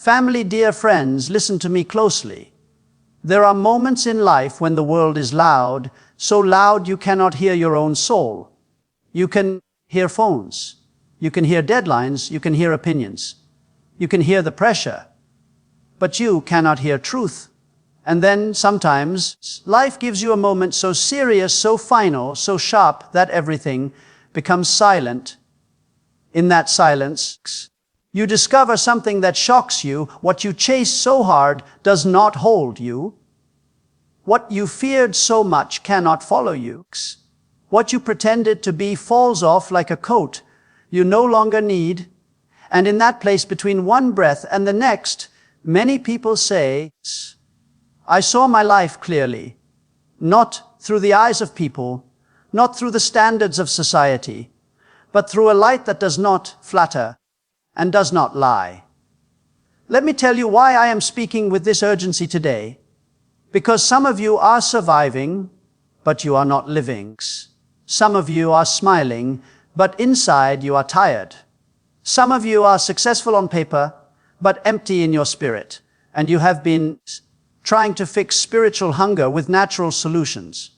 Family, dear friends, listen to me closely. There are moments in life when the world is loud, so loud you cannot hear your own soul. You can hear phones. You can hear deadlines. You can hear opinions. You can hear the pressure. But you cannot hear truth. And then, sometimes, life gives you a moment so serious, so final, so sharp, that everything becomes silent. In that silence, you discover something that shocks you. What you chased so hard does not hold you. What you feared so much cannot follow you. What you pretended to be falls off like a coat you no longer need. And in that place between one breath and the next, many people say, I saw my life clearly, not through the eyes of people, not through the standards of society, but through a light that does not flatter and does not lie. Let me tell you why I am speaking with this urgency today. Because some of you are surviving, but you are not living. Some of you are smiling, but inside you are tired. Some of you are successful on paper, but empty in your spirit, and you have been trying to fix spiritual hunger with natural solutions.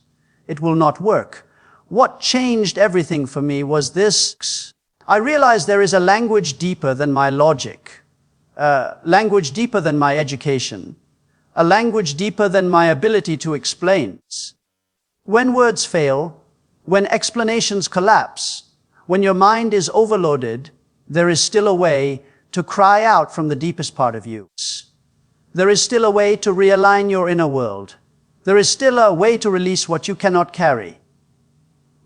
It will not work. What changed everything for me was this. I realized there is a language deeper than my logic, a language deeper than my education, a language deeper than my ability to explain. When words fail, when explanations collapse, when your mind is overloaded, there is still a way to cry out from the deepest part of you. There is still a way to realign your inner world. There is still a way to release what you cannot carry.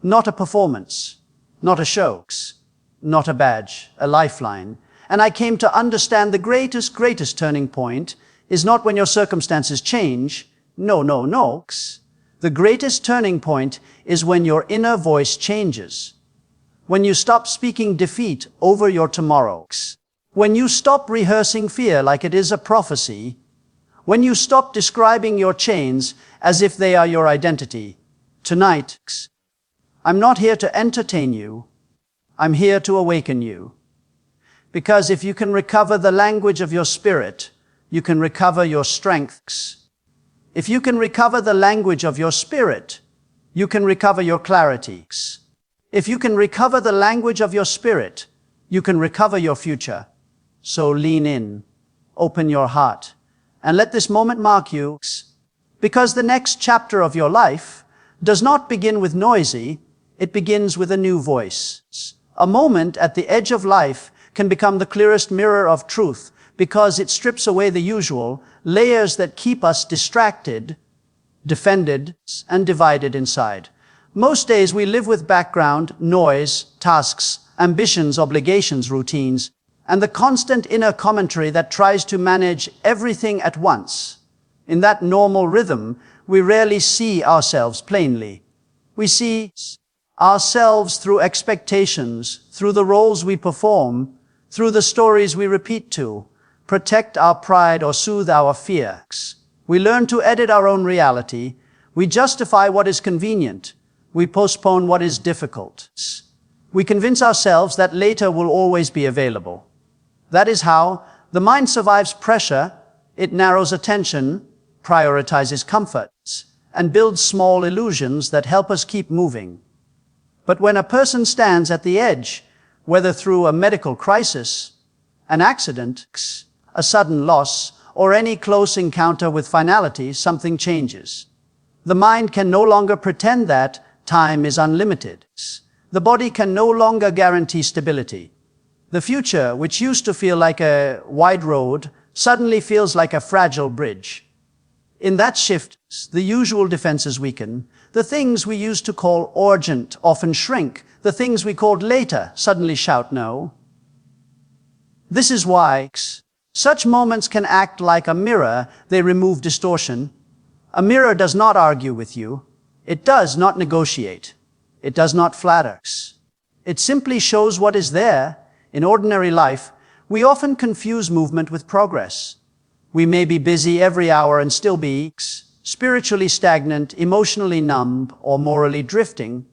Not a performance, not a show, not a badge, a lifeline. And I came to understand the greatest turning point is not when your circumstances change. No. The greatest turning point is when your inner voice changes. When you stop speaking defeat over your tomorrows. When you stop rehearsing fear like it is a prophecy. When you stop describing your chains as if they are your identity. Tonight, I'm not here to entertain you. I'm here to awaken you. Because if you can recover the language of your spirit, you can recover your strengths. If you can recover the language of your spirit, you can recover your clarity. If you can recover the language of your spirit, you can recover your future. So lean in, open your heart, and let this moment mark you. Because the next chapter of your life does not begin with noisy, it begins with a new voice. A moment at the edge of life can become the clearest mirror of truth because it strips away the usual layers that keep us distracted, defended, and divided inside. Most days we live with background, noise, tasks, ambitions, obligations, routines, and the constant inner commentary that tries to manage everything at once. In that normal rhythm, we rarely see ourselves plainly. We see ourselves through expectations, through the roles we perform, through the stories we repeat to, protect our pride or soothe our fears. We learn to edit our own reality. We justify what is convenient. We postpone what is difficult. We convince ourselves that later will always be available. That is how the mind survives pressure. It narrows attention, prioritizes comforts, and builds small illusions that help us keep moving. But when a person stands at the edge, whether through a medical crisis, an accident, a sudden loss, or any close encounter with finality, something changes. The mind can no longer pretend that time is unlimited. The body can no longer guarantee stability. The future, which used to feel like a wide road, suddenly feels like a fragile bridge. In that shift, the usual defenses weaken. The things we used to call urgent often shrink. The things we called later suddenly shout no. This is why such moments can act like a mirror. They remove distortion. A mirror does not argue with you. It does not negotiate. It does not flatter. It simply shows what is there. In ordinary life, we often confuse movement with progress. We may be busy every hour and still be spiritually stagnant, emotionally numb, or morally drifting.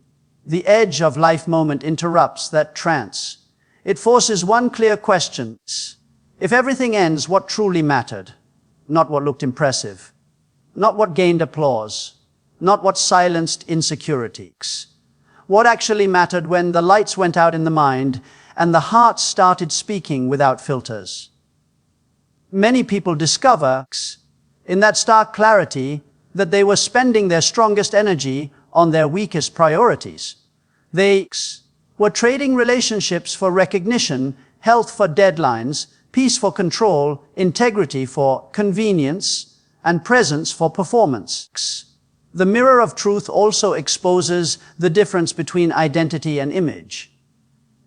The edge of life moment interrupts that trance. It forces one clear question. If everything ends, what truly mattered? Not what looked impressive, not what gained applause, not what silenced insecurities. What actually mattered when the lights went out in the mind and the heart started speaking without filters. Many people discover in that stark clarity that they were spending their strongest energy on their weakest priorities. They were trading relationships for recognition, health for deadlines, peace for control, integrity for convenience, and presence for performance. The mirror of truth also exposes the difference between identity and image.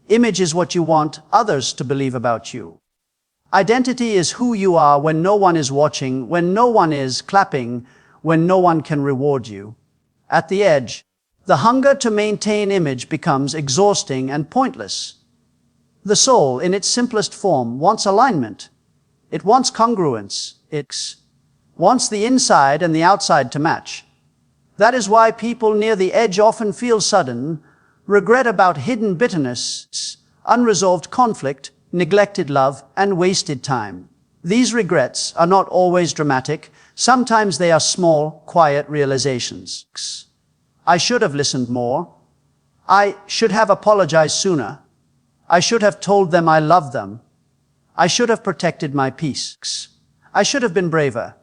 Image is what you want others to believe about you. Identity is who you are when no one is watching, when no one is clapping, when no one can reward you. At the edge, the hunger to maintain image becomes exhausting and pointless. The soul, in its simplest form, wants alignment. It wants congruence. It wants the inside and the outside to match. That is why people near the edge often feel sudden regret about hidden bitterness, unresolved conflict, neglected love, and wasted time. These regrets are not always dramatic. Sometimes they are small, quiet realizations. I should have listened more. I should have apologized sooner. I should have told them I love them. I should have protected my peace. I should have been braver.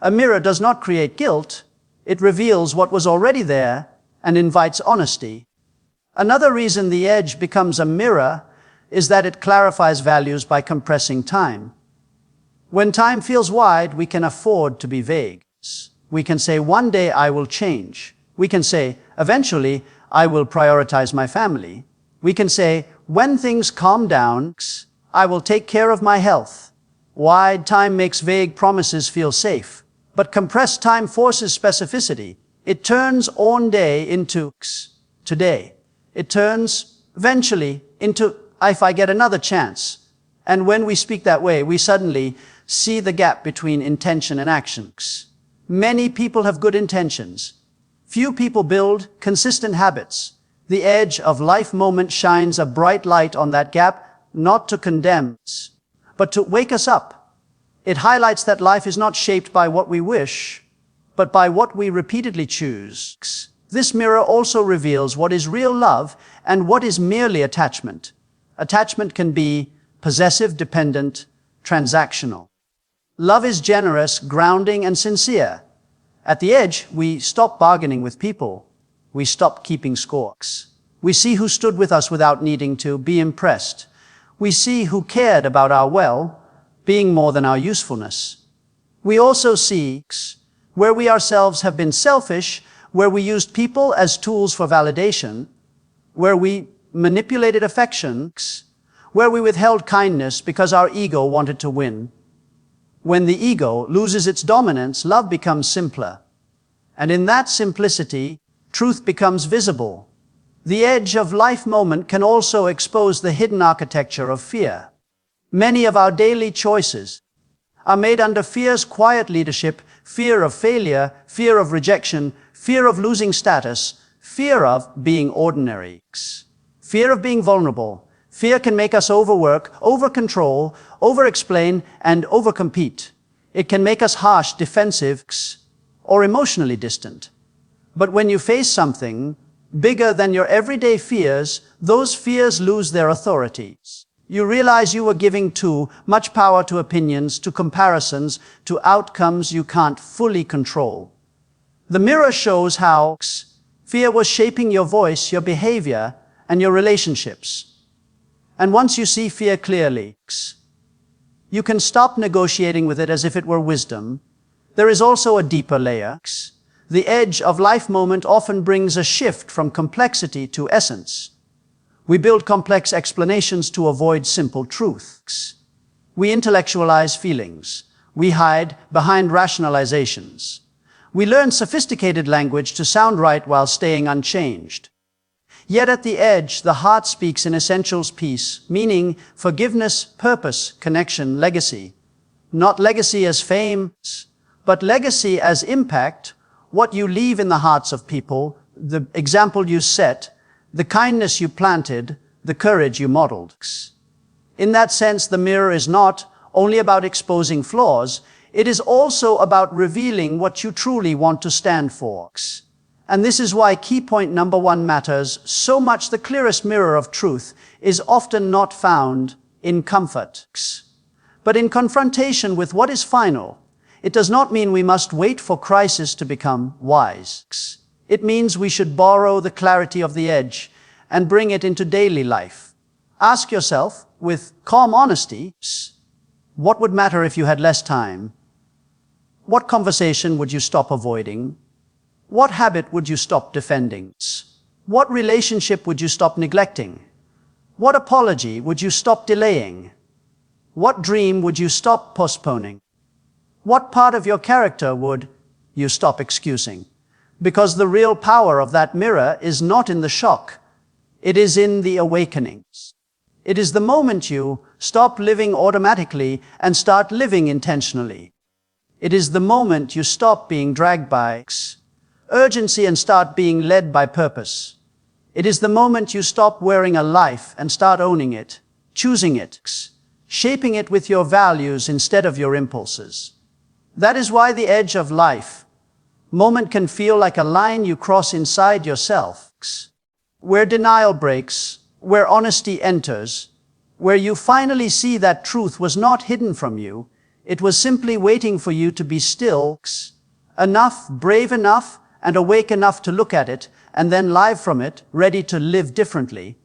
A mirror does not create guilt. It reveals what was already there and invites honesty. Another reason the edge becomes a mirror is that it clarifies values by compressing time. When time feels wide, we can afford to be vague. We can say, one day I will change. We can say, eventually I will prioritize my family. We can say, when things calm down, I will take care of my health. Wide time makes vague promises feel safe, but compressed time forces specificity. It turns on day into today. It turns eventually into if I get another chance. And when we speak that way, we suddenly see the gap between intention and action. Many people have good intentions. Few people build consistent habits. The edge of life moment shines a bright light on that gap, not to condemn, but to wake us up. It highlights that life is not shaped by what we wish, but by what we repeatedly choose. This mirror also reveals what is real love and what is merely attachment. Attachment can be possessive, dependent, transactional. Love is generous, grounding, and sincere. At the edge, we stop bargaining with people. We stop keeping scores. We see who stood with us without needing to be impressed. We see who cared about our well-being more than our usefulness. We also see where we ourselves have been selfish, where we used people as tools for validation, where we manipulated affection, where we withheld kindness because our ego wanted to win. When the ego loses its dominance, love becomes simpler. And in that simplicity, truth becomes visible. The edge of life moment can also expose the hidden architecture of fear. Many of our daily choices are made under fear's quiet leadership: fear of failure, fear of rejection, fear of losing status, fear of being ordinary, fear of being vulnerable. Fear can make us overwork, over-control, over-explain, and over-compete. It can make us harsh, defensive, or emotionally distant. But when you face something bigger than your everyday fears, those fears lose their authority. You realize you were giving too much power to opinions, to comparisons, to outcomes you can't fully control. The mirror shows how fear was shaping your voice, your behavior, and your relationships. And once you see fear clearly, you can stop negotiating with it as if it were wisdom. There is also a deeper layer. The edge of life moment often brings a shift from complexity to essence. We build complex explanations to avoid simple truths. We intellectualize feelings. We hide behind rationalizations. We learn sophisticated language to sound right while staying unchanged. Yet at the edge, the heart speaks in essentials: peace, meaning, forgiveness, purpose, connection, legacy. Not legacy as fame, but legacy as impact, what you leave in the hearts of people, the example you set, the kindness you planted, the courage you modeled. In that sense, the mirror is not only about exposing flaws, it is also about revealing what you truly want to stand for. And this is why key point number 1 matters so much. The clearest mirror of truth is often not found in comfort, but in confrontation with what is final. It does not mean we must wait for crisis to become wise. It means we should borrow the clarity of the edge and bring it into daily life. Ask yourself, with calm honesty, what would matter if you had less time? What conversation would you stop avoiding? What habit would you stop defending? What relationship would you stop neglecting? What apology would you stop delaying? What dream would you stop postponing? What part of your character would you stop excusing? Because the real power of that mirror is not in the shock. It is in the awakenings. It is the moment you stop living automatically and start living intentionally. It is the moment you stop being dragged by urgency and start being led by purpose. It is the moment you stop wearing a life and start owning it, choosing it, shaping it with your values instead of your impulses. That is why the edge of life moment can feel like a line you cross inside yourself, where denial breaks, where honesty enters, where you finally see that truth was not hidden from you. It was simply waiting for you to be still enough, brave enough, and awake enough to look at it, and then live from it, ready to live differently.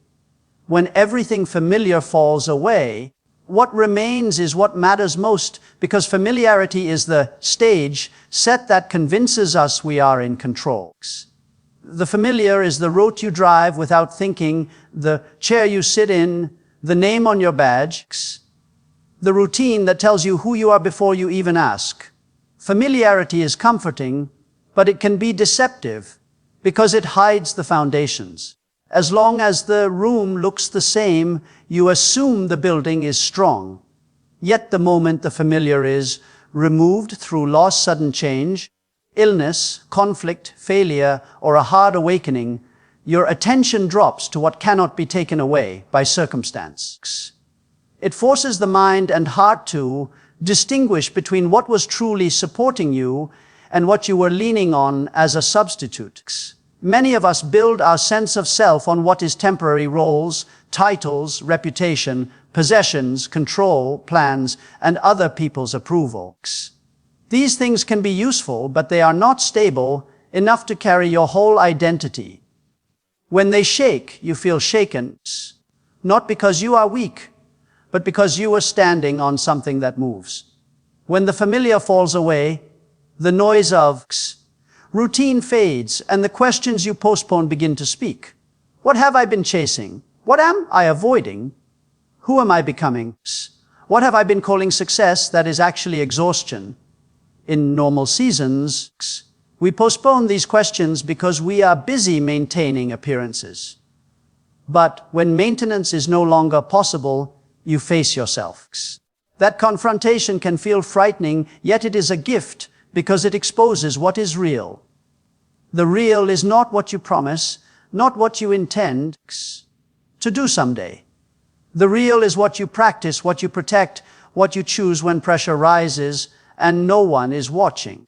When everything familiar falls away, what remains is what matters most, because familiarity is the stage set that convinces us we are in control. The familiar is the route you drive without thinking, the chair you sit in, the name on your badge, the routine that tells you who you are before you even ask. Familiarity is comforting, but it can be deceptive because it hides the foundations. As long as the room looks the same, you assume the building is strong. Yet the moment the familiar is removed through loss, sudden change, illness, conflict, failure, or a hard awakening, your attention drops to what cannot be taken away by circumstance. It forces the mind and heart to distinguish between what was truly supporting you and what you were leaning on as a substitute. Many of us build our sense of self on what is temporary: roles, titles, reputation, possessions, control, plans, and other people's approval. These things can be useful, but they are not stable enough to carry your whole identity. When they shake, you feel shaken, not because you are weak, but because you are standing on something that moves. When the familiar falls away, the noise of routine fades, and the questions you postpone begin to speak. What have I been chasing? What am I avoiding? Who am I becoming? What have I been calling success that is actually exhaustion? In normal seasons, we postpone these questions because we are busy maintaining appearances. But when maintenance is no longer possible, you face yourself. That confrontation can feel frightening, yet it is a gift because it exposes what is real. The real is not what you promise, not what you intend to do someday. The real is what you practice, what you protect, what you choose when pressure rises and no one is watching.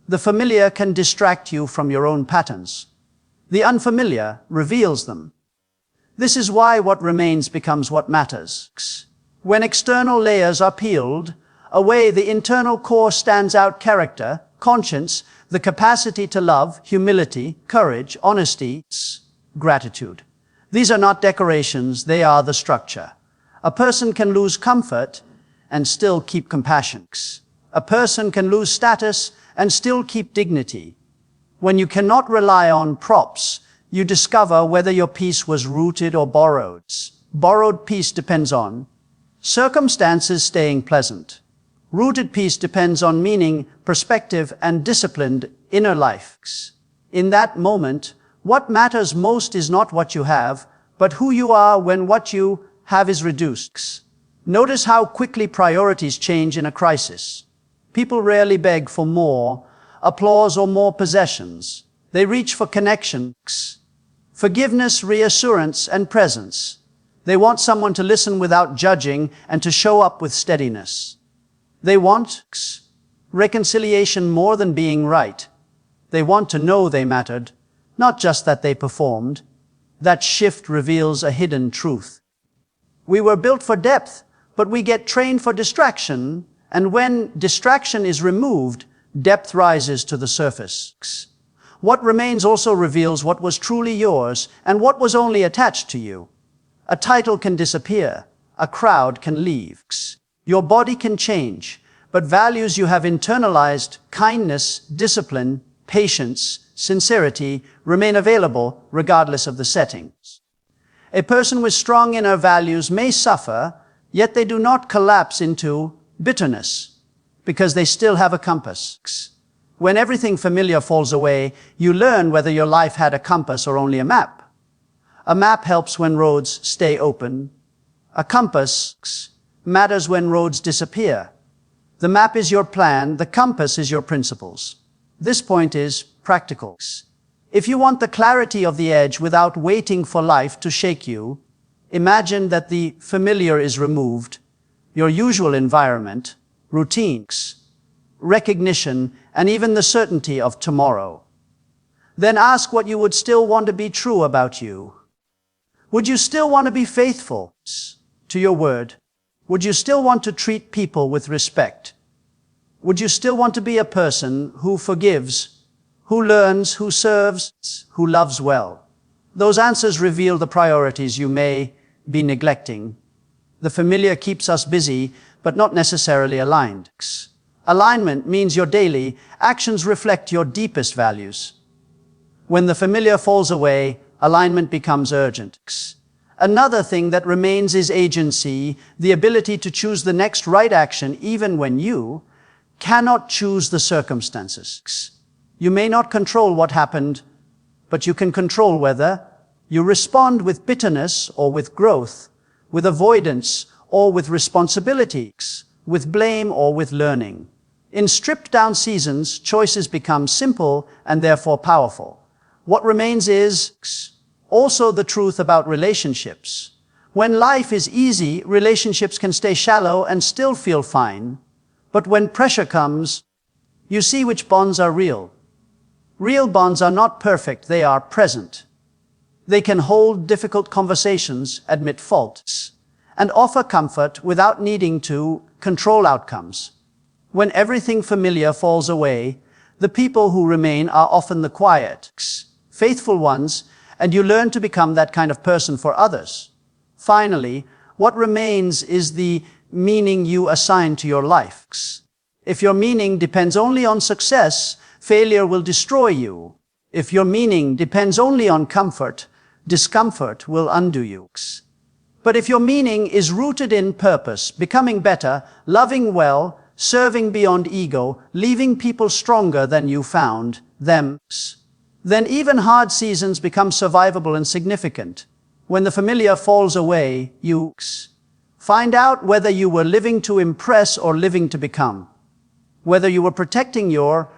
The familiar can distract you from your own patterns. The unfamiliar reveals them. This is why what remains becomes what matters. When external layers are peeled away, the internal core stands out: character, conscience, the capacity to love, humility, courage, honesty, gratitude. These are not decorations, they are the structure. A person can lose comfort and still keep compassion. A person can lose status and still keep dignity. When you cannot rely on props, you discover whether your peace was rooted or borrowed. Borrowed peace depends on circumstances staying pleasant. Rooted peace depends on meaning, perspective, and disciplined inner life. In that moment, what matters most is not what you have, but who you are when what you have is reduced. Notice how quickly priorities change in a crisis. People rarely beg for more applause or more possessions. They reach for connection, forgiveness, reassurance, and presence. They want someone to listen without judging and to show up with steadiness. They want reconciliation more than being right. They want to know they mattered, not just that they performed. That shift reveals a hidden truth. We were built for depth, but we get trained for distraction, and when distraction is removed, depth rises to the surface. What remains also reveals what was truly yours and what was only attached to you. A title can disappear, a crowd can leave, your body can change, but values you have internalized, kindness, discipline, patience, sincerity, remain available regardless of the settings. A person with strong inner values may suffer, yet they do not collapse into bitterness, because they still have a compass. When everything familiar falls away, you learn whether your life had a compass or only a map. A map helps when roads stay open. A compass matters when roads disappear. The map is your plan, the compass is your principles. This point is practical. If you want the clarity of the edge without waiting for life to shake you, imagine that the familiar is removed, your usual environment, routines, recognition, and even the certainty of tomorrow. Then ask what you would still want to be true about you. Would you still want to be faithful to your word? Would you still want to treat people with respect? Would you still want to be a person who forgives, who learns, who serves, who loves well? Those answers reveal the priorities you may be neglecting. The familiar keeps us busy, but not necessarily aligned. Alignment means your daily actions reflect your deepest values. When the familiar falls away, alignment becomes urgent. Another thing that remains is agency, the ability to choose the next right action even when you cannot choose the circumstances. You may not control what happened, but you can control whether you respond with bitterness or with growth, with avoidance or with responsibility, with blame or with learning. In stripped-down seasons, choices become simple and therefore powerful. What remains is also the truth about relationships. When life is easy, relationships can stay shallow and still feel fine. But when pressure comes, you see which bonds are real. Real bonds are not perfect, they are present. They can hold difficult conversations, admit faults, and offer comfort without needing to control outcomes. When everything familiar falls away, the people who remain are often the quiet, faithful ones, and you learn to become that kind of person for others. Finally, what remains is the meaning you assign to your life. If your meaning depends only on success, failure will destroy you. If your meaning depends only on comfort, discomfort will undo you. But if your meaning is rooted in purpose, becoming better, loving well, serving beyond ego, leaving people stronger than you found them, then even hard seasons become survivable and significant. When the familiar falls away, you find out whether you were living to impress or living to become, whether you were protecting your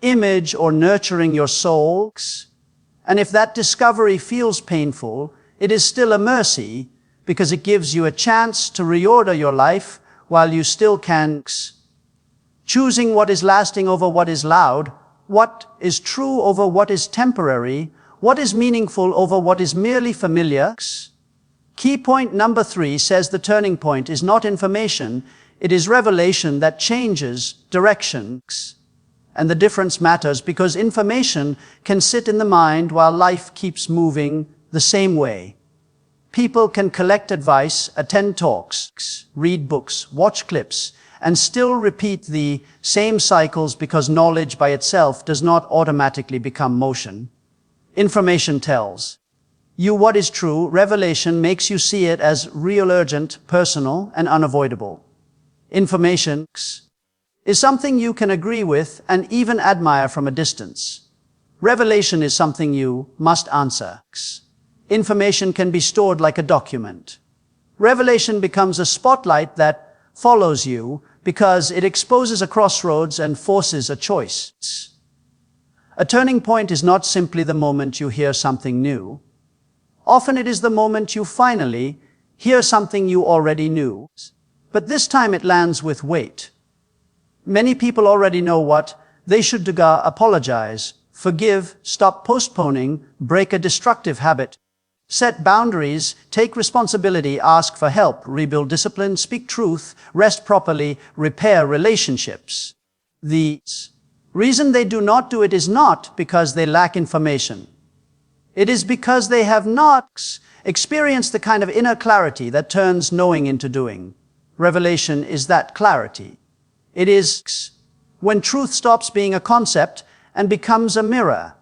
image or nurturing your soul. And if that discovery feels painful, it is still a mercy because it gives you a chance to reorder your life while you still can. Choosing what is lasting over what is loud, what is true over what is temporary, what is meaningful over what is merely familiar. Key point number 3 says the turning point is not information, it is revelation that changes direction. And the difference matters because information can sit in the mind while life keeps moving the same way. People can collect advice, attend talks, read books, watch clips, and still repeat the same cycles because knowledge by itself does not automatically become motion. Information tells you what is true. Revelation makes you see it as real, urgent, personal, and unavoidable. Information is something you can agree with and even admire from a distance. Revelation is something you must answer. Information can be stored like a document. Revelation becomes a spotlight that follows you because it exposes a crossroads and forces a choice. A turning point is not simply the moment you hear something new. Often it is the moment you finally hear something you already knew, but this time it lands with weight. Many people already know what they should do: apologize, forgive, stop postponing, break a destructive habit, set boundaries, take responsibility, ask for help, rebuild discipline, speak truth, rest properly, repair relationships. The reason they do not do it is not because they lack information. It is because they have not experienced the kind of inner clarity that turns knowing into doing. Revelation is that clarity. It is when truth stops being a concept and becomes a mirror.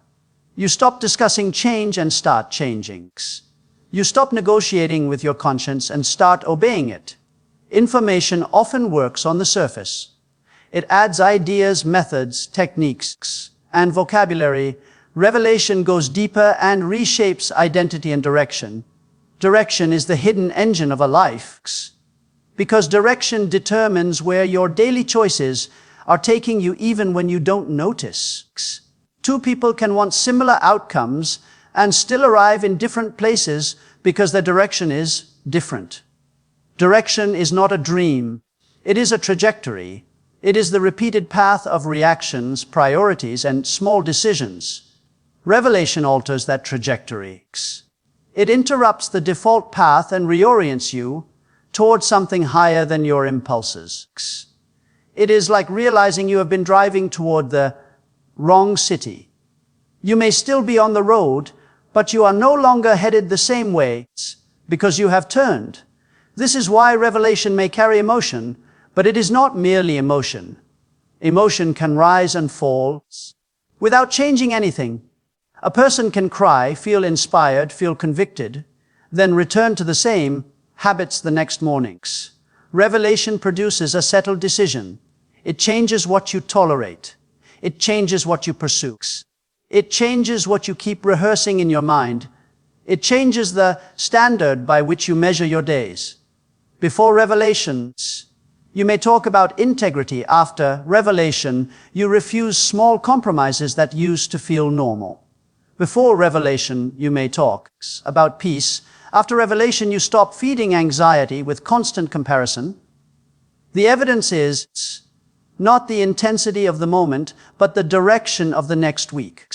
You stop discussing change and start changing. You stop negotiating with your conscience and start obeying it. Information often works on the surface. It adds ideas, methods, techniques, and vocabulary. Revelation goes deeper and reshapes identity and direction. Direction is the hidden engine of a life, because direction determines where your daily choices are taking you even when you don't notice. Two people can want similar outcomes and still arrive in different places because their direction is different. Direction is not a dream. It is a trajectory. It is the repeated path of reactions, priorities, and small decisions. Revelation alters that trajectory. It interrupts the default path and reorients you towards something higher than your impulses. It is like realizing you have been driving toward the wrong city. You may still be on the road, but you are no longer headed the same way because you have turned. This is why revelation may carry emotion, but it is not merely emotion. Emotion can rise and fall without changing anything. A person can cry, feel inspired, feel convicted, then return to the same habits the next morning. Revelation produces a settled decision. It changes what you tolerate. It changes what you pursue. It changes what you keep rehearsing in your mind. It changes the standard by which you measure your days. Before revelation, you may talk about integrity. After revelation, you refuse small compromises that used to feel normal. Before revelation, you may talk about peace. After revelation, you stop feeding anxiety with constant comparison. The evidence is not the intensity of the moment, but the direction of the next week.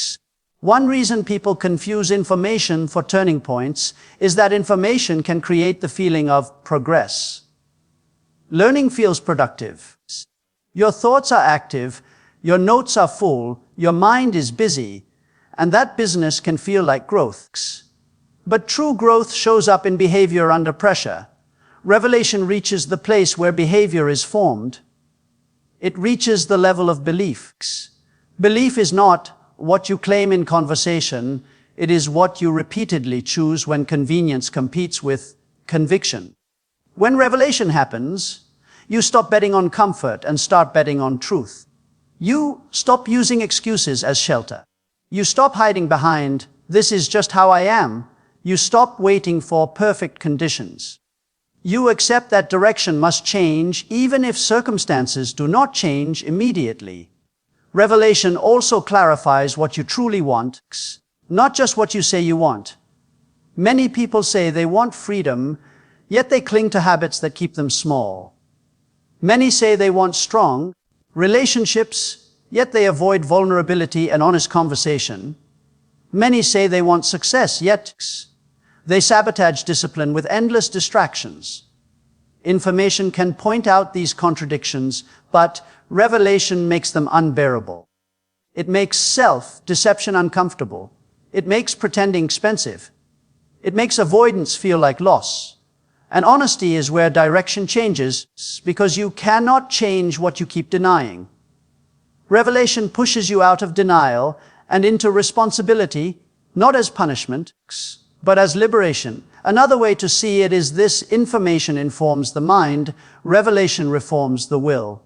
One reason people confuse information for turning points is that information can create the feeling of progress. Learning feels productive. Your thoughts are active, your notes are full, your mind is busy, and that business can feel like growth. But true growth shows up in behavior under pressure. Revelation reaches the place where behavior is formed. It reaches the level of belief. Belief is not what you claim in conversation. It is what you repeatedly choose when convenience competes with conviction. When revelation happens, you stop betting on comfort and start betting on truth. You stop using excuses as shelter. You stop hiding behind, "This is just how I am." You stop waiting for perfect conditions. You accept that direction must change even if circumstances do not change immediately. Revelation also clarifies what you truly want, not just what you say you want. Many people say they want freedom, yet they cling to habits that keep them small. Many say they want strong relationships, yet they avoid vulnerability and honest conversation. Many say they want success, yet they sabotage discipline with endless distractions. Information can point out these contradictions, but revelation makes them unbearable. It makes self-deception uncomfortable. It makes pretending expensive. It makes avoidance feel like loss. And honesty is where direction changes, because you cannot change what you keep denying. Revelation pushes you out of denial and into responsibility, not as punishment, but as liberation. Another way to see it is this: information informs the mind, revelation reforms the will.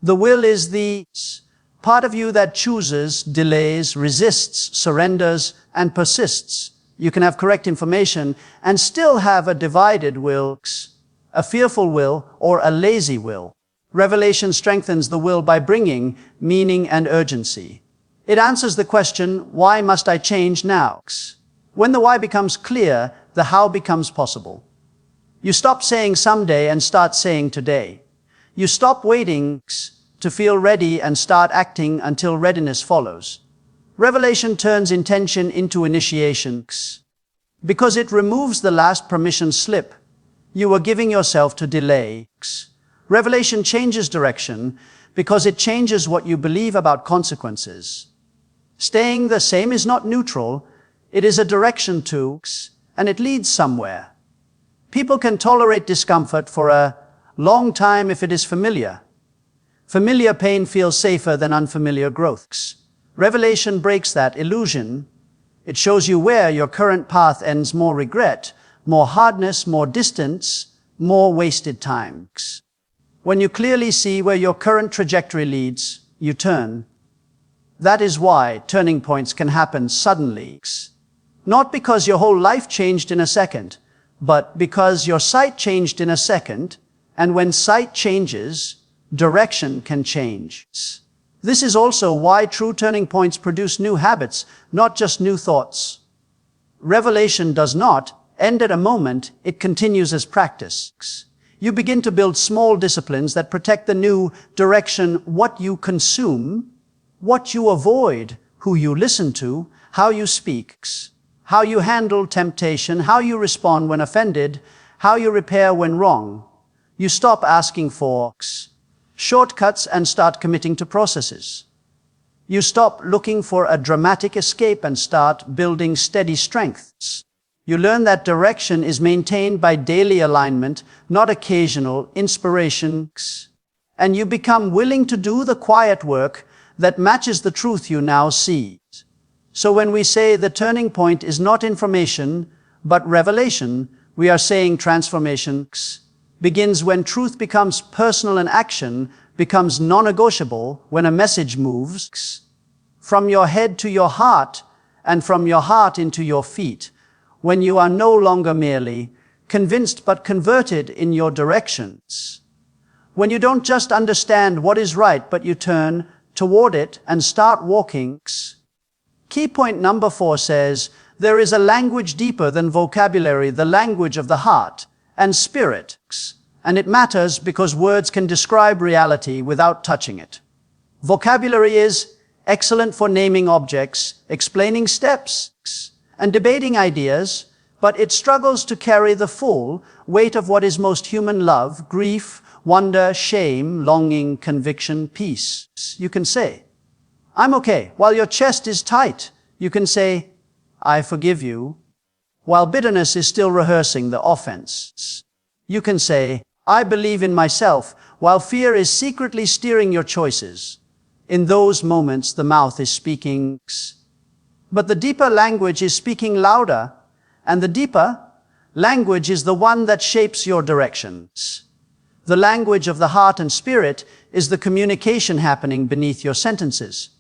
The will is the part of you that chooses, delays, resists, surrenders, and persists. You can have correct information and still have a divided will, a fearful will, or a lazy will. Revelation strengthens the will by bringing meaning and urgency. It answers the question, why must I change now? When the why becomes clear, the how becomes possible. You stop saying someday and start saying today. You stop waiting to feel ready and start acting until readiness follows. Revelation turns intention into initiation because it removes the last permission slip. You are giving yourself to delay. Revelation changes direction because it changes what you believe about consequences. Staying the same is not neutral. It is a direction to, and it leads somewhere. People can tolerate discomfort for a long time if it is familiar. Familiar pain feels safer than unfamiliar growths. Revelation breaks that illusion. It shows you where your current path ends: more regret, more hardness, more distance, more wasted time. When you clearly see where your current trajectory leads, you turn. That is why turning points can happen suddenly. Not because your whole life changed in a second, but because your sight changed in a second, and when sight changes, direction can change. This is also why true turning points produce new habits, not just new thoughts. Revelation does not end at a moment, it continues as practice. You begin to build small disciplines that protect the new direction: what you consume, what you avoid, who you listen to, how you speak, how you handle temptation, how you respond when offended, how you repair when wrong. You stop asking for shortcuts and start committing to processes. You stop looking for a dramatic escape and start building steady strengths. You learn that direction is maintained by daily alignment, not occasional inspiration, and you become willing to do the quiet work that matches the truth you now see. So when we say the turning point is not information, but revelation, we are saying transformation begins when truth becomes personal and action becomes non-negotiable, when a message moves from your head to your heart and from your heart into your feet, when you are no longer merely convinced but converted in your directions, when you don't just understand what is right, but you turn toward it and start walking. Key point number 4 says, there is a language deeper than vocabulary, the language of the heart and spirit. And it matters because words can describe reality without touching it. Vocabulary is excellent for naming objects, explaining steps, and debating ideas, but it struggles to carry the full weight of what is most human: love, grief, wonder, shame, longing, conviction, peace. You can say, I'm okay, while your chest is tight. You can say, I forgive you, while bitterness is still rehearsing the offense. You can say, I believe in myself, while fear is secretly steering your choices. In those moments, the mouth is speaking, but the deeper language is speaking louder, and the deeper language is the one that shapes your directions. The language of the heart and spirit is the communication happening beneath your sentences.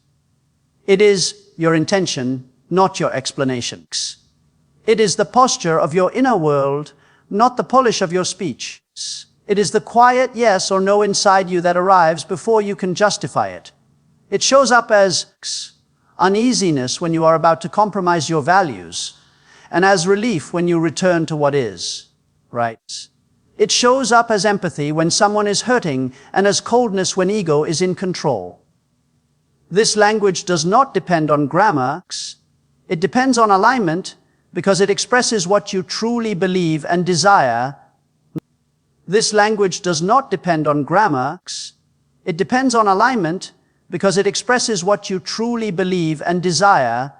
It is your intention, not your explanations. It is the posture of your inner world, not the polish of your speech. It is the quiet yes or no inside you that arrives before you can justify it. It shows up as uneasiness when you are about to compromise your values, and as relief when you return to what is right. It shows up as empathy when someone is hurting, and as coldness when ego is in control. This language does not depend on grammar. It depends on alignment because it expresses what you truly believe and desire. This language does not depend on grammar. It depends on alignment because it expresses what you truly believe and desire,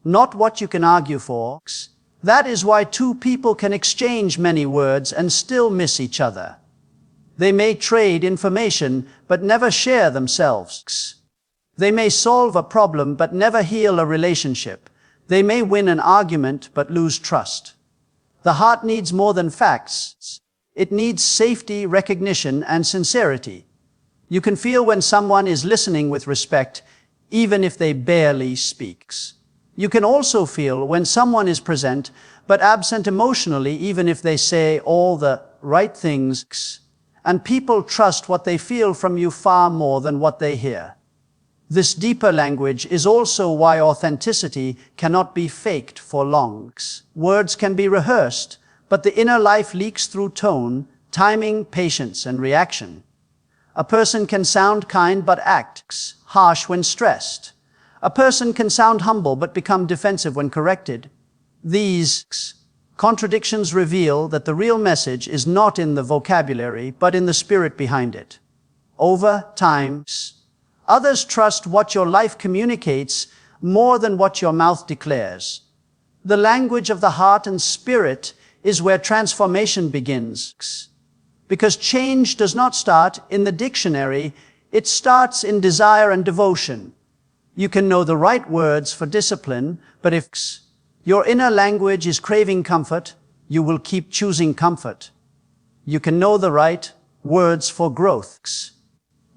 not what you can argue for. That is why two people can exchange many words and still miss each other. They may trade information but never share themselves. They may solve a problem but never heal a relationship. They may win an argument but lose trust. The heart needs more than facts. It needs safety, recognition, and sincerity. You can feel when someone is listening with respect, even if they barely speak. You can also feel when someone is present but absent emotionally, even if they say all the right things. And people trust what they feel from you far more than what they hear. This deeper language is also why authenticity cannot be faked for long. Words can be rehearsed, But the inner life leaks through tone, timing, patience, and reaction. A person can sound kind but act harsh when stressed. A person can sound humble but become defensive when corrected. These contradictions reveal that the real message is not in the vocabulary but in the spirit behind it. Over time, others trust what your life communicates more than what your mouth declares. The language of the heart and spirit is where transformation begins. Because change does not start in the dictionary, it starts in desire and devotion. You can know the right words for discipline, but if your inner language is craving comfort, you will keep choosing comfort. You can know the right words for growth,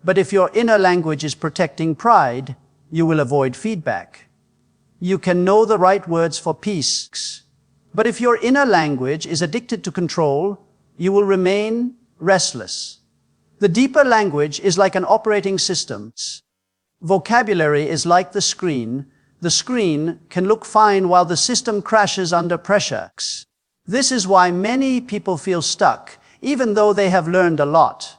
but if your inner language is protecting pride, you will avoid feedback. You can know the right words for peace, but if your inner language is addicted to control, you will remain restless. The deeper language is like an operating system. Vocabulary is like the screen. The screen can look fine while the system crashes under pressure. This is why many people feel stuck, even though they have learned a lot.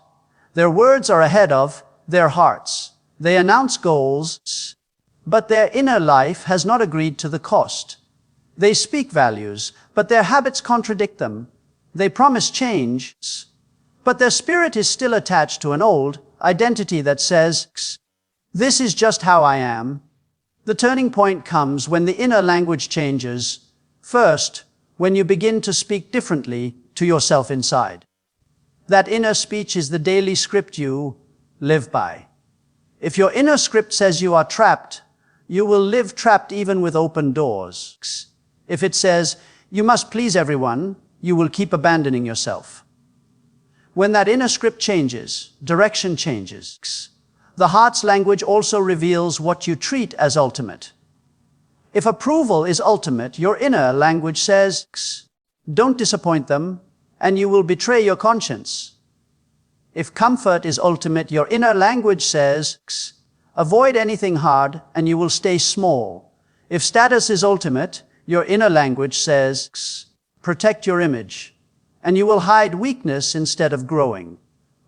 Their words are ahead of their hearts. They announce goals, but their inner life has not agreed to the cost. They speak values, but their habits contradict them. They promise change, but their spirit is still attached to an old identity that says, "This is just how I am." The turning point comes when the inner language changes. First, when you begin to speak differently to yourself inside. That inner speech is the daily script you live by. If your inner script says you are trapped, you will live trapped even with open doors. If it says you must please everyone, you will keep abandoning yourself. When that inner script changes, direction changes. The heart's language also reveals what you treat as ultimate. If approval is ultimate, your inner language says, "Don't disappoint them, and you will betray your conscience." If comfort is ultimate, your inner language says, "Avoid anything hard, and you will stay small." If status is ultimate, your inner language says, "Protect your image, and you will hide weakness instead of growing."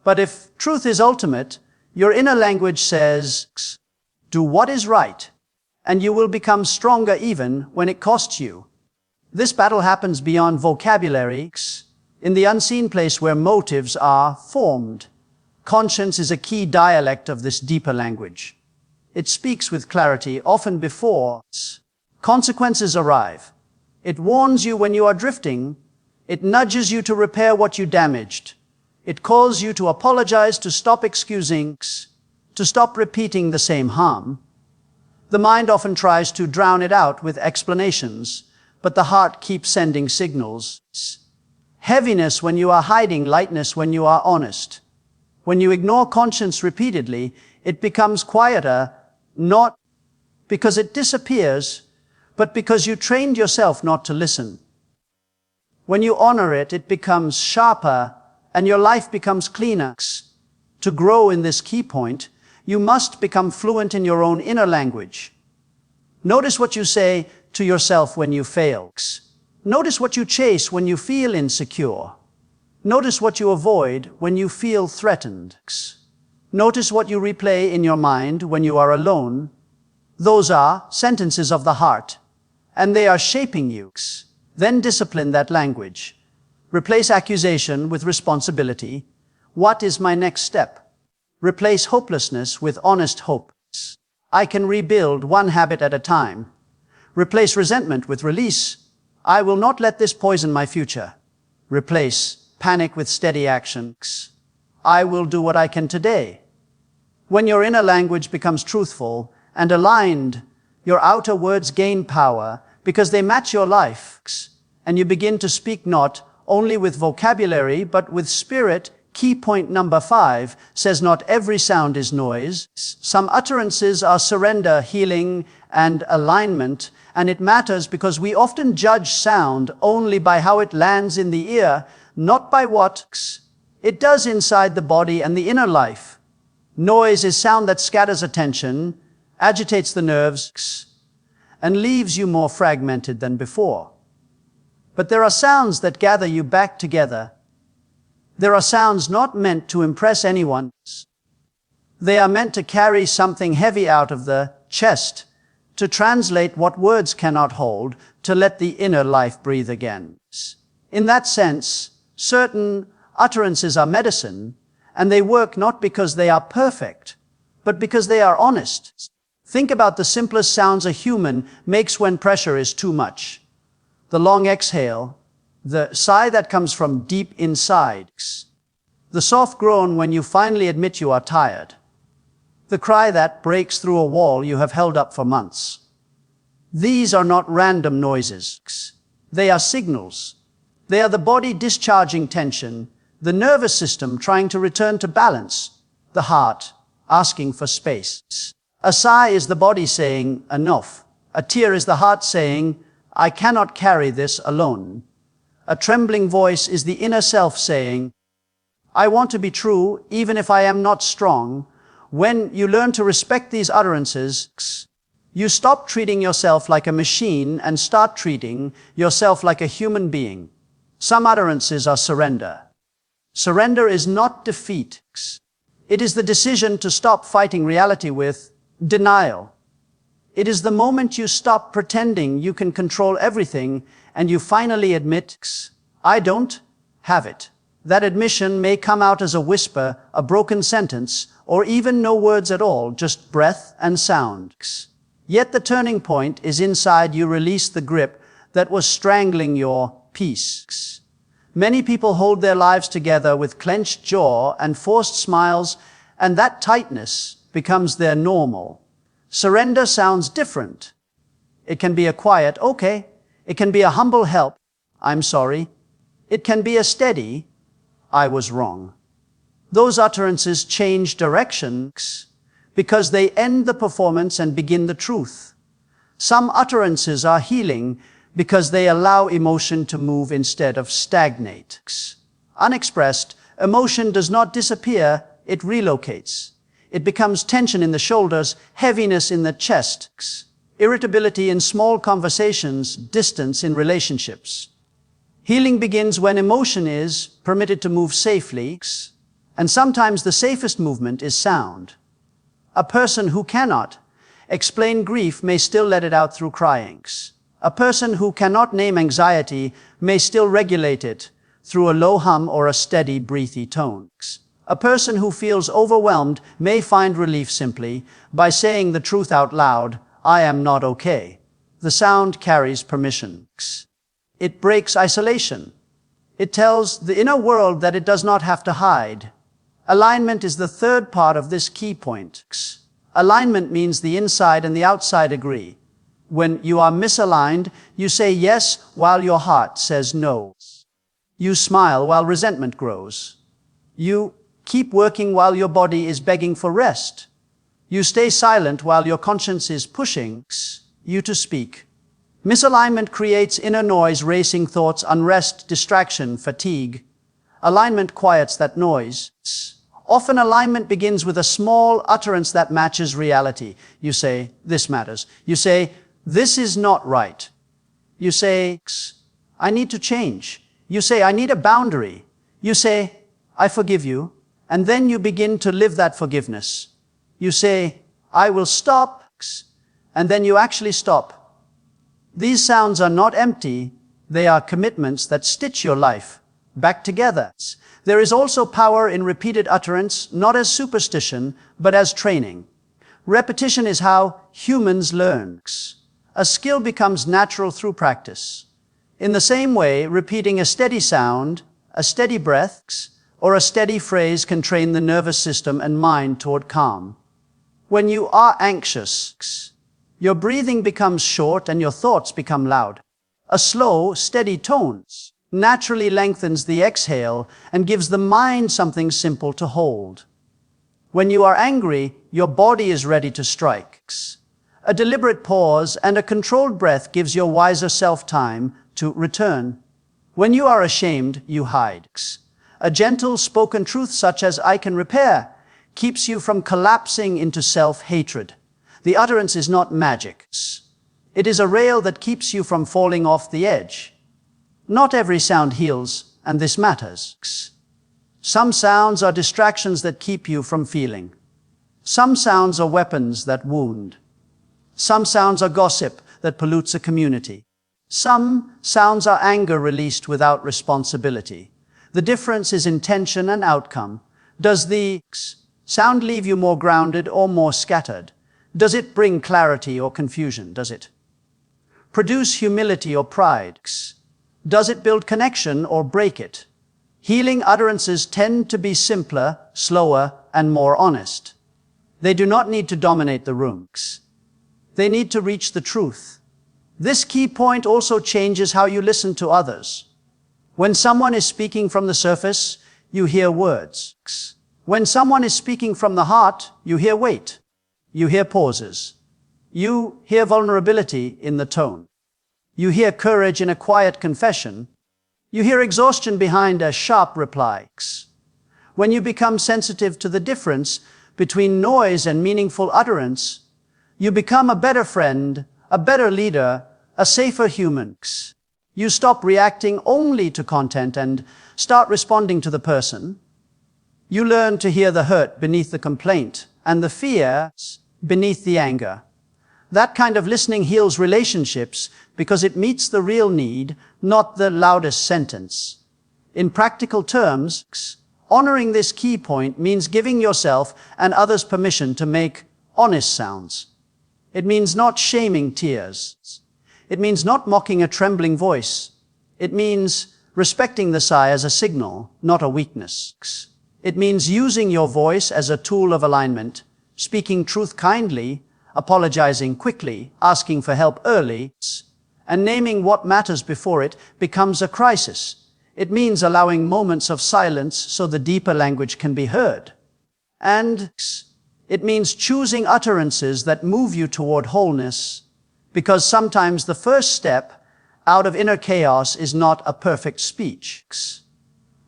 But if truth is ultimate, your inner language says, "Do what is right, and you will become stronger even when it costs you." This battle happens beyond vocabulary, in the unseen place where motives are formed. Conscience is a key dialect of this deeper language. It speaks with clarity, often before consequences arrive. It warns you when you are drifting. It nudges you to repair what you damaged. It calls you to apologize, to stop excusing, to stop repeating the same harm. The mind often tries to drown it out with explanations, but the heart keeps sending signals. Heaviness when you are hiding, lightness when you are honest. When you ignore conscience repeatedly, it becomes quieter, not because it disappears, but because you trained yourself not to listen. When you honor it, it becomes sharper, and your life becomes cleaner. To grow in this key point, you must become fluent in your own inner language. Notice what you say to yourself when you fail. Notice what you chase when you feel insecure. Notice what you avoid when you feel threatened. Notice what you replay in your mind when you are alone. Those are sentences of the heart, and they are shaping you. Then discipline that language. Replace accusation with responsibility. What is my next step? Replace hopelessness with honest hope. I can rebuild one habit at a time. Replace resentment with release. I will not let this poison my future. Replace panic with steady action. I will do what I can today. When your inner language becomes truthful and aligned, your outer words gain power because they match your life, and you begin to speak not only with vocabulary but with spirit. Key point number 5 says not every sound is noise. Some utterances are surrender, healing, and alignment, and it matters because we often judge sound only by how it lands in the ear, not by what it does inside the body and the inner life. Noise is sound that scatters attention, agitates the nerves, and leaves you more fragmented than before. But there are sounds that gather you back together. There are sounds not meant to impress anyone. They are meant to carry something heavy out of the chest, to translate what words cannot hold, to let the inner life breathe again. In that sense, certain utterances are medicine, and they work not because they are perfect, but because they are honest. Think about the simplest sounds a human makes when pressure is too much. The long exhale, the sigh that comes from deep inside, the soft groan when you finally admit you are tired, the cry that breaks through a wall you have held up for months. These are not random noises. They are signals. They are the body discharging tension, the nervous system trying to return to balance, the heart asking for space. A sigh is the body saying, enough. A tear is the heart saying, I cannot carry this alone. A trembling voice is the inner self saying, I want to be true even if I am not strong. When you learn to respect these utterances, you stop treating yourself like a machine and start treating yourself like a human being. Some utterances are surrender. Surrender is not defeat. It is the decision to stop fighting reality with denial. It is the moment you stop pretending you can control everything and you finally admit, I don't have it. That admission may come out as a whisper, a broken sentence, or even no words at all, just breath and sound. Yet the turning point is inside you release the grip that was strangling your peace. Many people hold their lives together with clenched jaw and forced smiles, and that tightness becomes their normal. Surrender sounds different. It can be a quiet, okay. It can be a humble help, I'm sorry. It can be a steady, I was wrong. Those utterances change directions because they end the performance and begin the truth. Some utterances are healing because they allow emotion to move instead of stagnate. Unexpressed, emotion does not disappear, it relocates. It becomes tension in the shoulders, heaviness in the chest, irritability in small conversations, distance in relationships. Healing begins when emotion is permitted to move safely, and sometimes the safest movement is sound. A person who cannot explain grief may still let it out through crying. A person who cannot name anxiety may still regulate it through a low hum or a steady, breathy tone. A person who feels overwhelmed may find relief simply by saying the truth out loud, I am not okay. The sound carries permission. It breaks isolation. It tells the inner world that it does not have to hide. Alignment is the third part of this key point. Alignment means the inside and the outside agree. When you are misaligned, you say yes while your heart says no. You smile while resentment grows. You keep working while your body is begging for rest. You stay silent while your conscience is pushing you to speak. Misalignment creates inner noise, racing thoughts, unrest, distraction, fatigue. Alignment quiets that noise. Often alignment begins with a small utterance that matches reality. You say, this matters. You say, this is not right. You say, I need to change. You say, I need a boundary. You say, I forgive you. And then you begin to live that forgiveness. You say, I will stop. And then you actually stop. These sounds are not empty. They are commitments that stitch your life back together. There is also power in repeated utterance, not as superstition, but as training. Repetition is how humans learn. A skill becomes natural through practice. In the same way, repeating a steady sound, a steady breath, or a steady phrase can train the nervous system and mind toward calm. When you are anxious, your breathing becomes short and your thoughts become loud. A slow, steady tone naturally lengthens the exhale and gives the mind something simple to hold. When you are angry, your body is ready to strike. A deliberate pause and a controlled breath gives your wiser self time to return. When you are ashamed, you hide. A gentle spoken truth such as I can repair keeps you from collapsing into self-hatred. The utterance is not magic. It is a rail that keeps you from falling off the edge. Not every sound heals, and this matters. Some sounds are distractions that keep you from feeling. Some sounds are weapons that wound. Some sounds are gossip that pollutes a community. Some sounds are anger released without responsibility. The difference is intention and outcome. Does the sound leave you more grounded or more scattered? Does it bring clarity or confusion? Does it produce humility or pride? Does it build connection or break it? Healing utterances tend to be simpler, slower, and more honest. They do not need to dominate the room. They need to reach the truth. This key point also changes how you listen to others. When someone is speaking from the surface, you hear words. When someone is speaking from the heart, you hear weight. You hear pauses. You hear vulnerability in the tone. You hear courage in a quiet confession. You hear exhaustion behind a sharp reply. When you become sensitive to the difference between noise and meaningful utterance, you become a better friend, a better leader, a safer human. You stop reacting only to content and start responding to the person. You learn to hear the hurt beneath the complaint and the fear beneath the anger. That kind of listening heals relationships because it meets the real need, not the loudest sentence. In practical terms, honoring this key point means giving yourself and others permission to make honest sounds. It means not shaming tears. It means not mocking a trembling voice. It means respecting the sigh as a signal, not a weakness. It means using your voice as a tool of alignment, speaking truth kindly, apologizing quickly, asking for help early, and naming what matters before it becomes a crisis. It means allowing moments of silence so the deeper language can be heard. And it means choosing utterances that move you toward wholeness, because sometimes the first step out of inner chaos is not a perfect speech,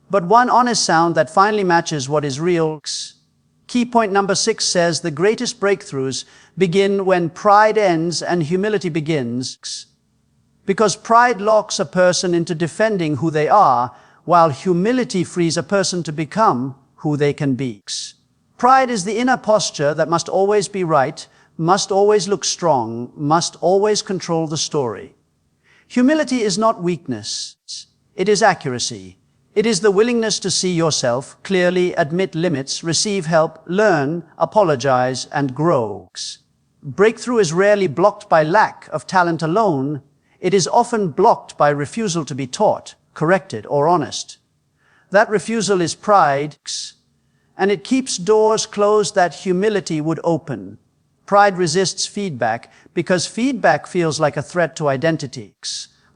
but one honest sound that finally matches what is real. Key point number 6 says the greatest breakthroughs begin when pride ends and humility begins, because pride locks a person into defending who they are, while humility frees a person to become who they can be. Pride is the inner posture that must always be right, must always look strong, must always control the story. Humility is not weakness. It is accuracy. It is the willingness to see yourself clearly, admit limits, receive help, learn, apologize, and grow. Breakthrough is rarely blocked by lack of talent alone. It is often blocked by refusal to be taught, corrected, or honest. That refusal is pride, and it keeps doors closed that humility would open. Pride resists feedback because feedback feels like a threat to identity.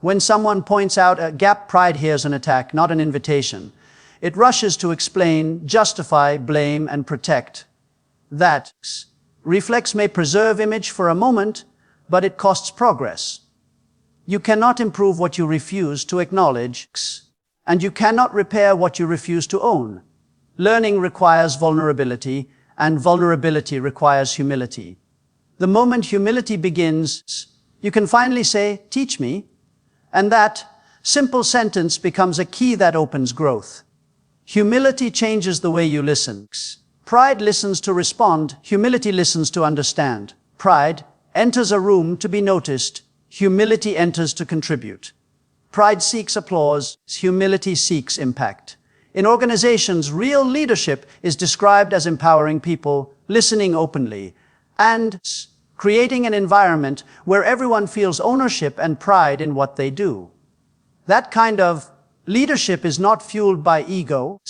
When someone points out a gap, pride hears an attack, not an invitation. It rushes to explain, justify, blame, and protect. That reflex may preserve image for a moment, but it costs progress. You cannot improve what you refuse to acknowledge, and you cannot repair what you refuse to own. Learning requires vulnerability, and vulnerability requires humility. The moment humility begins, you can finally say, "Teach me," and that simple sentence becomes a key that opens growth. Humility changes the way you listen. Pride listens to respond, humility listens to understand. Pride enters a room to be noticed, humility enters to contribute. Pride seeks applause, humility seeks impact. In organizations, real leadership is described as empowering people, listening openly, and creating an environment where everyone feels ownership and pride in what they do. That kind of leadership is not fueled by ego.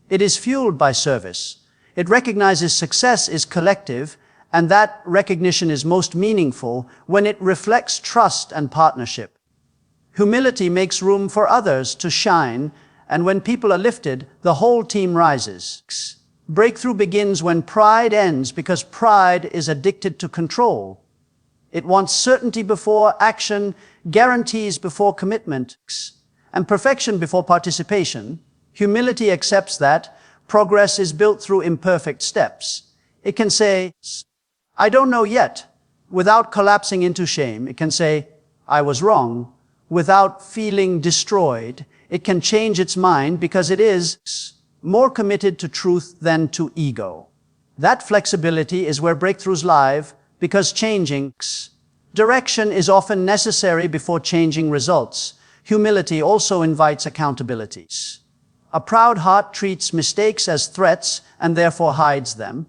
It is fueled by service. It recognizes success is collective, and that recognition is most meaningful when it reflects trust and partnership. Humility makes room for others to shine, and when people are lifted, the whole team rises. Breakthrough begins when pride ends, because pride is addicted to control. It wants certainty before action, guarantees before commitment, and perfection before participation. Humility accepts that progress is built through imperfect steps. It can say, "I don't know yet," without collapsing into shame. It can say, "I was wrong," without feeling destroyed. It can change its mind because it is more committed to truth than to ego. That flexibility is where breakthroughs live, because changing direction is often necessary before changing results. Humility also invites accountability. A proud heart treats mistakes as threats and therefore hides them.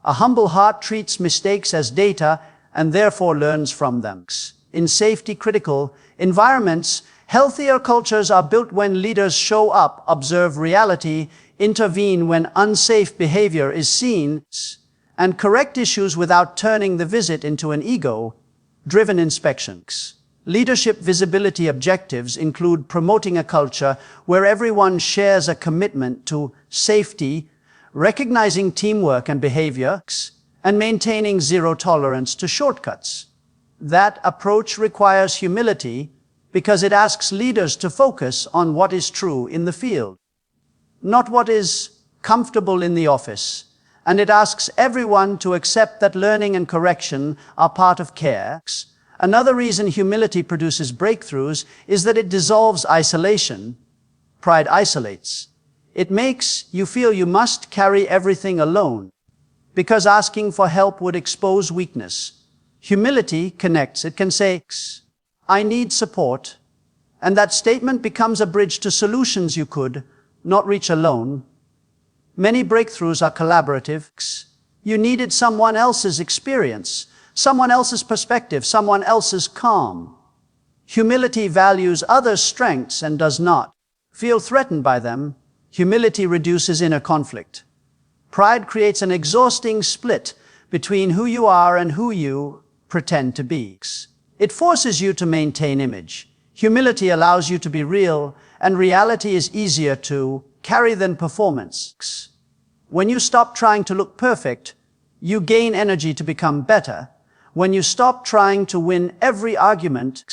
A humble heart treats mistakes as data and therefore learns from them. In safety-critical environments, healthier cultures are built when leaders show up, observe reality, intervene when unsafe behavior is seen, and correct issues without turning the visit into an ego-driven inspection. Leadership visibility objectives include promoting a culture where everyone shares a commitment to safety, recognizing teamwork and behavior, and maintaining zero tolerance to shortcuts. That approach requires humility because it asks leaders to focus on what is true in the field, not what is comfortable in the office. And it asks everyone to accept that learning and correction are part of care. Another reason humility produces breakthroughs is that it dissolves isolation. Pride isolates. It makes you feel you must carry everything alone, because asking for help would expose weakness. Humility connects. It can say, I need support, and that statement becomes a bridge to solutions you could not reach alone. Many breakthroughs are collaborative. You needed someone else's experience, someone else's perspective, someone else's calm. Humility values others' strengths and does not feel threatened by them. Humility reduces inner conflict. Pride creates an exhausting split between who you are and who you pretend to be. It forces you to maintain image. Humility allows you to be real, and reality is easier to carry than performance. When you stop trying to look perfect, you gain energy to become better. When you stop trying to win every argument,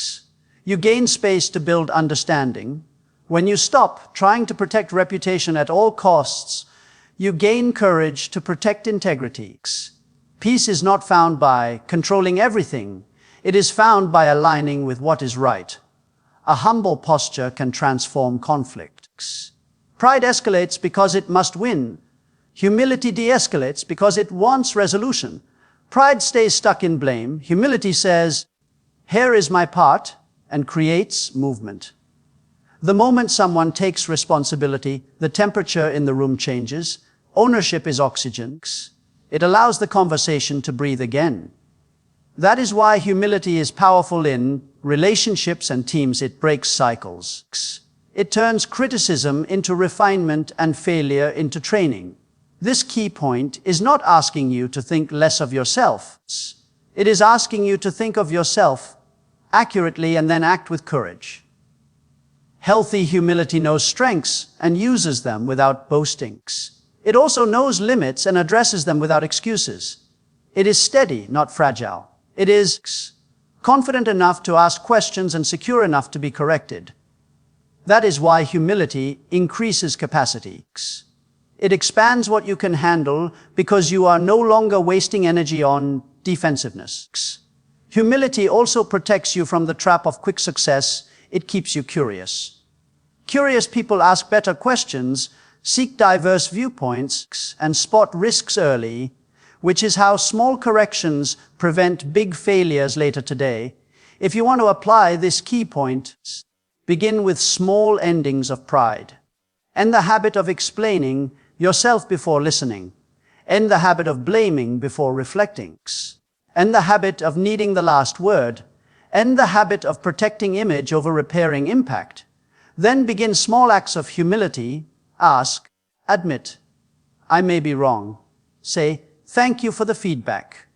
you gain space to build understanding. When you stop trying to protect reputation at all costs, you gain courage to protect integrity. Peace is not found by controlling everything. It is found by aligning with what is right. A humble posture can transform conflict. Pride escalates because it must win. Humility de-escalates because it wants resolution. Pride stays stuck in blame. Humility says, here is my part, and creates movement. The moment someone takes responsibility, the temperature in the room changes. Ownership is oxygen. It allows the conversation to breathe again. That is why humility is powerful in relationships and teams. It breaks cycles. It turns criticism into refinement and failure into training. This key point is not asking you to think less of yourself. It is asking you to think of yourself accurately and then act with courage. Healthy humility knows strengths and uses them without boasting. It also knows limits and addresses them without excuses. It is steady, not fragile. It is confident enough to ask questions and secure enough to be corrected. That is why humility increases capacity. It expands what you can handle because you are no longer wasting energy on defensiveness. Humility also protects you from the trap of quick success. It keeps you curious. Curious people ask better questions, seek diverse viewpoints, and spot risks early, which is how small corrections prevent big failures later today. If you want to apply this key point, begin with small endings of pride. End the habit of explaining yourself before listening. End the habit of blaming before reflecting. End the habit of needing the last word. End the habit of protecting image over repairing impact. Then begin small acts of humility. Ask, admit, I may be wrong. Say, thank you for the feedback.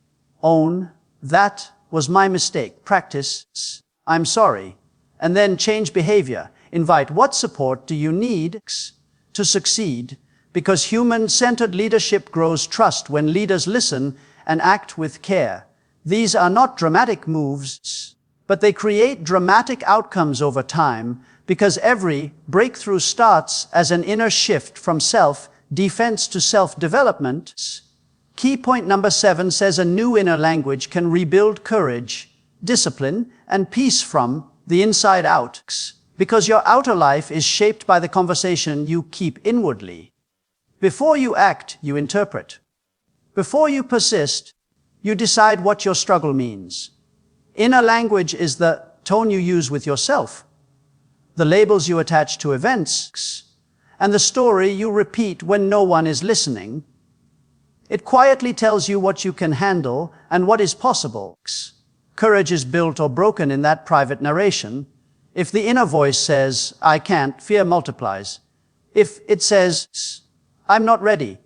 Own, that was my mistake. Practice, I'm sorry. And then change behavior. Invite, what support do you need to succeed? Because human-centered leadership grows trust when leaders listen and act with care. These are not dramatic moves, but they create dramatic outcomes over time, because every breakthrough starts as an inner shift from self-defense to self-development. Key point number 7 says a new inner language can rebuild courage, discipline, and peace from the the inside out, because your outer life is shaped by the conversation you keep inwardly. Before you act, you interpret. Before you persist, you decide what your struggle means. Inner language is the tone you use with yourself, the labels you attach to events, and the story you repeat when no one is listening. It quietly tells you what you can handle and what is possible. Courage is built or broken in that private narration. If the inner voice says, "I can't," fear multiplies. If it says, "I'm not ready,"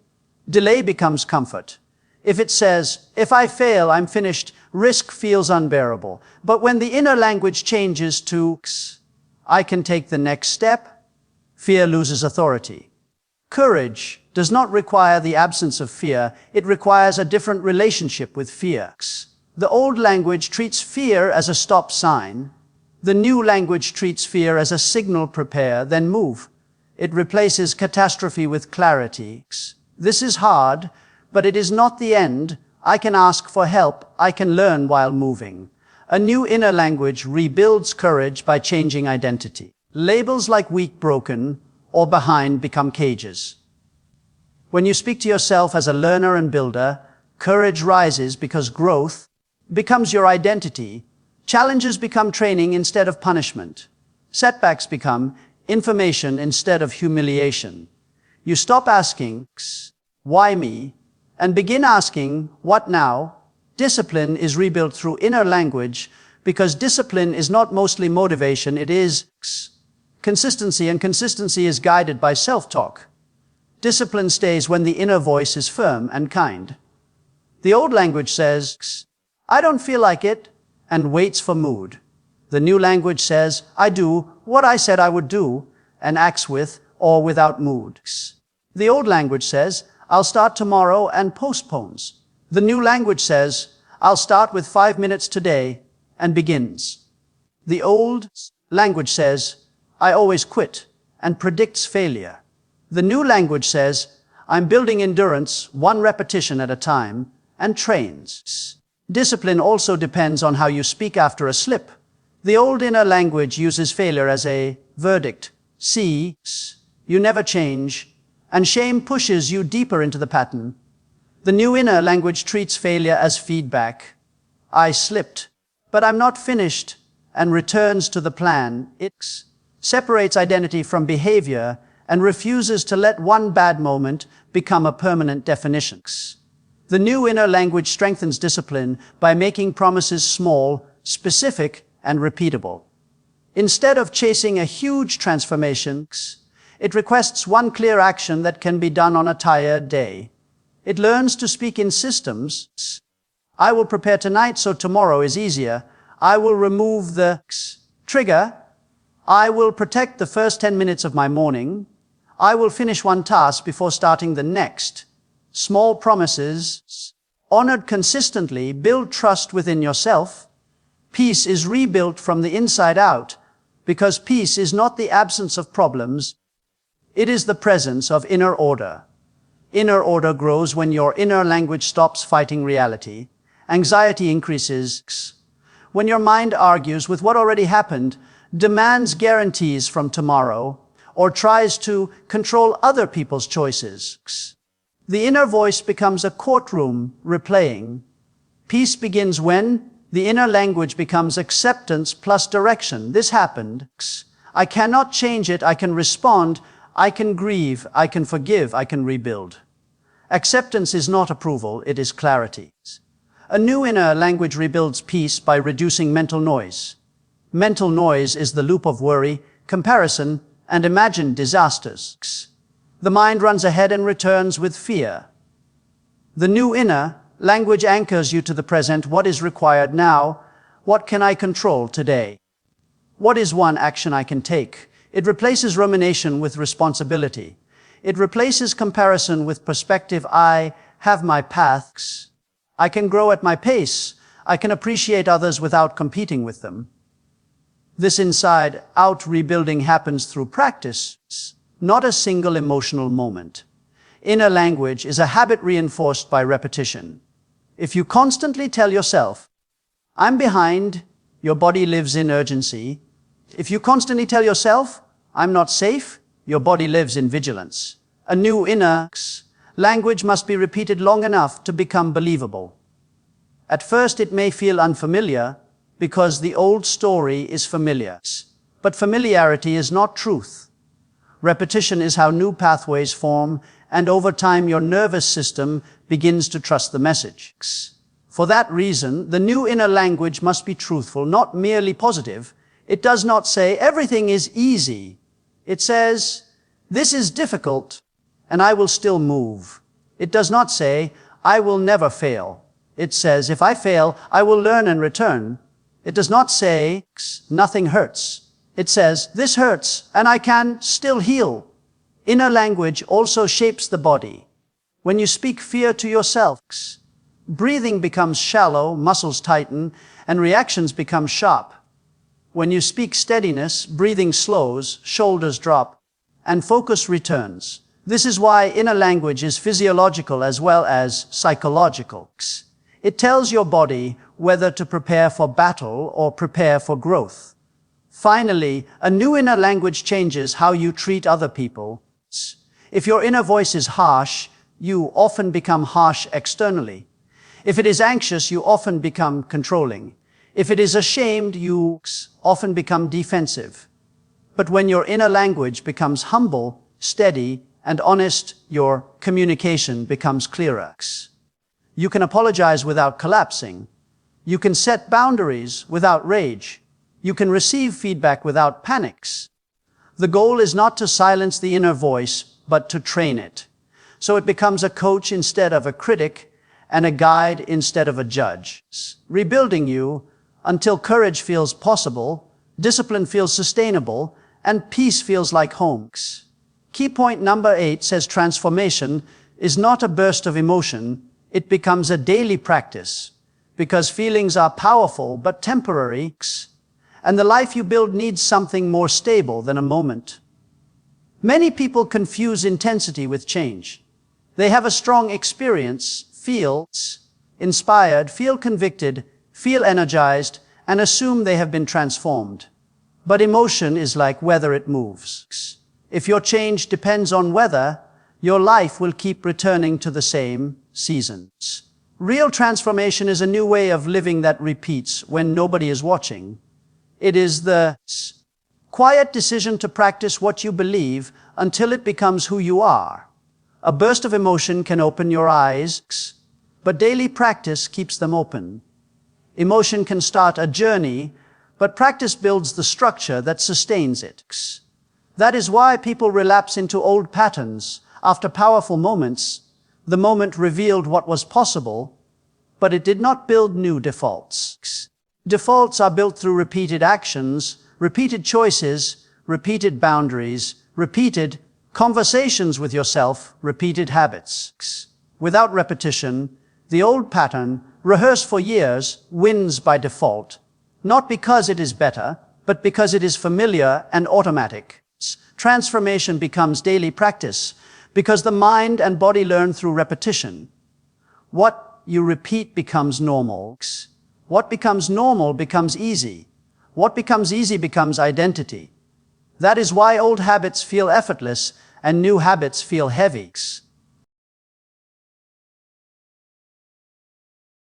delay becomes comfort. If it says, "If I fail, I'm finished," risk feels unbearable. But when the inner language changes to, "I can take the next step," fear loses authority. Courage does not require the absence of fear, it requires a different relationship with fear. The old language treats fear as a stop sign. The new language treats fear as a signal: prepare, then move. It replaces catastrophe with clarity. This is hard, but it is not the end. I can ask for help, I can learn while moving. A new inner language rebuilds courage by changing identity. Labels like weak, broken, or behind become cages. When you speak to yourself as a learner and builder, courage rises because growth becomes your identity. Challenges become training instead of punishment. Setbacks become information instead of humiliation. You stop asking, "Why me?" and begin asking, "What now?" Discipline is rebuilt through inner language because discipline is not mostly motivation, it is consistency, and consistency is guided by self-talk. Discipline stays when the inner voice is firm and kind. The old language says, "I don't feel like it," and waits for mood. The new language says, "I do what I said I would do," and acts with or without mood. The old language says, "I'll start tomorrow," and postpones. The new language says, "I'll start with 5 minutes today," and begins. The old language says, "I always quit," and predicts failure. The new language says, "I'm building endurance, one repetition at a time," and trains. Discipline also depends on how you speak after a slip. The old inner language uses failure as a verdict. See, you never change, and shame pushes you deeper into the pattern. The new inner language treats failure as feedback. "I slipped, but I'm not finished," and returns to the plan. It separates identity from behavior and refuses to let one bad moment become a permanent definition. The new inner language strengthens discipline by making promises small, specific, and repeatable. Instead of chasing a huge transformation, it requests one clear action that can be done on a tired day. It learns to speak in systems. "I will prepare tonight so tomorrow is easier." "I will remove the trigger." "I will protect the first 10 minutes of my morning." "I will finish one task before starting the next." Small promises, honored consistently, build trust within yourself. Peace is rebuilt from the inside out, because peace is not the absence of problems, it is the presence of inner order. Inner order grows when your inner language stops fighting reality. Anxiety increases when your mind argues with what already happened, demands guarantees from tomorrow, or tries to control other people's choices. The inner voice becomes a courtroom replaying. Peace begins when the inner language becomes acceptance plus direction. This happened. I cannot change it. I can respond. I can grieve. I can forgive. I can rebuild. Acceptance is not approval. It is clarity. A new inner language rebuilds peace by reducing mental noise. Mental noise is the loop of worry, comparison, and imagined disasters. The mind runs ahead and returns with fear. The new inner language anchors you to the present. What is required now? What can I control today? What is one action I can take? It replaces rumination with responsibility. It replaces comparison with perspective. I have my paths. I can grow at my pace. I can appreciate others without competing with them. This inside-out rebuilding happens through practice, not a single emotional moment. Inner language is a habit reinforced by repetition. If you constantly tell yourself, "I'm behind," your body lives in urgency. If you constantly tell yourself, I'm not safe, your body lives in vigilance. A new inner language must be repeated long enough to become believable. At first it may feel unfamiliar because the old story is familiar. But familiarity is not truth. Repetition is how new pathways form, and over time your nervous system begins to trust the message. For that reason, the new inner language must be truthful, not merely positive. It does not say, everything is easy. It says, this is difficult, and I will still move. It does not say, I will never fail. It says, if I fail, I will learn and return. It does not say, nothing hurts. It says, this hurts, and I can still heal. Inner language also shapes the body. When you speak fear to yourself, breathing becomes shallow, muscles tighten, and reactions become sharp. When you speak steadiness, breathing slows, shoulders drop, and focus returns. This is why inner language is physiological as well as psychological. It tells your body whether to prepare for battle or prepare for growth. Finally, a new inner language changes how you treat other people. If your inner voice is harsh, you often become harsh externally. If it is anxious, you often become controlling. If it is ashamed, you often become defensive. But when your inner language becomes humble, steady, and honest, your communication becomes clearer. You can apologize without collapsing. You can set boundaries without rage. You can receive feedback without panics. The goal is not to silence the inner voice, but to train it. So it becomes a coach instead of a critic, and a guide instead of a judge, rebuilding you until courage feels possible, discipline feels sustainable, and peace feels like home. Key point number 8 says transformation is not a burst of emotion, it becomes a daily practice, because feelings are powerful but temporary, and the life you build needs something more stable than a moment. Many people confuse intensity with change. They have a strong experience, feel inspired, feel convicted, feel energized, and assume they have been transformed. But emotion is like weather, it moves. If your change depends on weather, your life will keep returning to the same seasons. Real transformation is a new way of living that repeats when nobody is watching. It is the quiet decision to practice what you believe until it becomes who you are. A burst of emotion can open your eyes, but daily practice keeps them open. Emotion can start a journey, but practice builds the structure that sustains it. That is why people relapse into old patterns after powerful moments. The moment revealed what was possible, but it did not build new defaults. Defaults are built through repeated actions, repeated choices, repeated boundaries, repeated conversations with yourself, repeated habits. Without repetition, the old pattern, rehearsed for years, wins by default, not because it is better, but because it is familiar and automatic. Transformation becomes daily practice because the mind and body learn through repetition. What you repeat becomes normal. What becomes normal becomes easy. What becomes easy becomes identity. That is why old habits feel effortless and new habits feel heavy.